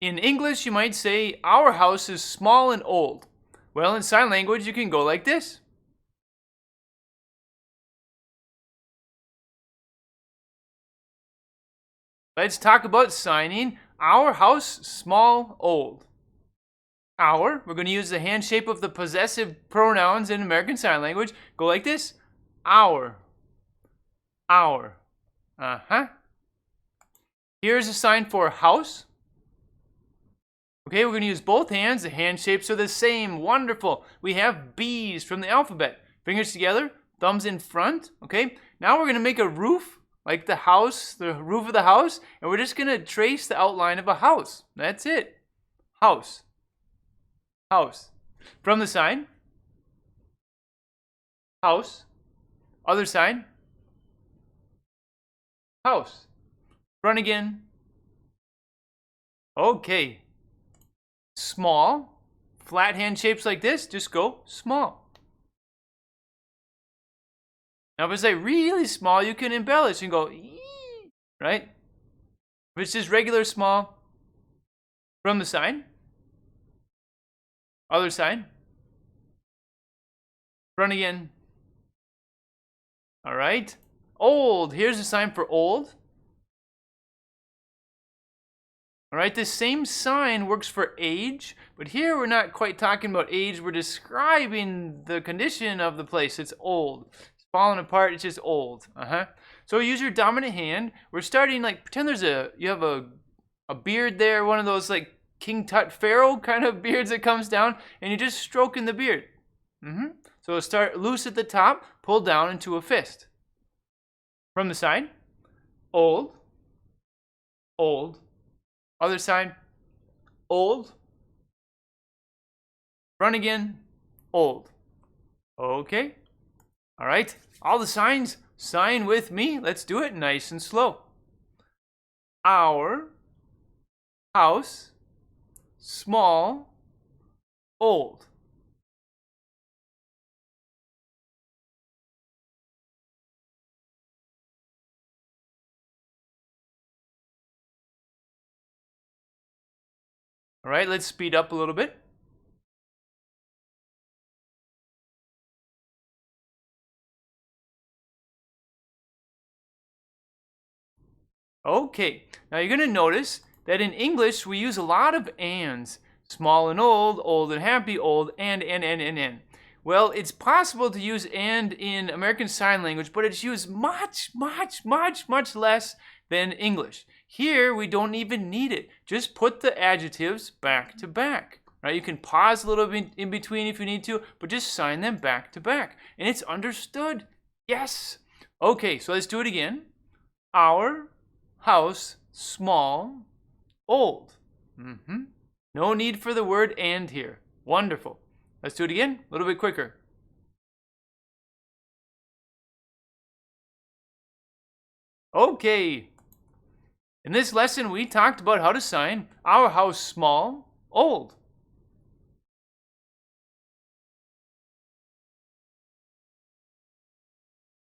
In English, you might say, our house is small and old. Well, in sign language, you can go like this. Let's talk about signing our house small, old. Our, we're going to use the hand shape of the possessive pronouns in American Sign Language. Go like this. Our. Our. Here's a sign for house. Okay, we're going to use both hands. The hand shapes are the same. Wonderful. We have B's from the alphabet. Fingers together, thumbs in front. Okay, now we're going to make a roof, like the house, the roof of the house, and we're just going to trace the outline of a house. That's it. House. House. From the sign. House. Other sign. House. Front again. Okay. Small. Flat hand shapes like this, just go small. Now if it's like really small, you can embellish and go ee, right? If it's just regular small, from the sign. Other sign. Front again. All right. Old. Here's a sign for old. All right, this same sign works for age, but here we're not quite talking about age. We're describing the condition of the place. It's old. It's falling apart. It's just old. So use your dominant hand. We're starting like, pretend you have a beard there, one of those like King Tut Pharaoh kind of beards that comes down, and you're just stroking the beard. So start loose at the top, pull down into a fist. From the side, old, old. Other side, old. Front again, old. Okay. All right. All the signs, sign with me. Let's do it nice and slow. Our house, small, old. All right, let's speed up a little bit. Okay, now you're going to notice that in English we use a lot of ands. Small and old and happy, old, and. Well, it's possible to use and in American Sign Language, but it's used much less than English. Here, we don't even need it. Just put the adjectives back to back. Right? You can pause a little bit in between if you need to, but just sign them back to back. And it's understood. Yes. Okay, so let's do it again. Our house, small, old. No need for the word and here. Wonderful. Let's do it again, a little bit quicker. Okay. In this lesson, we talked about how to sign our house small, old.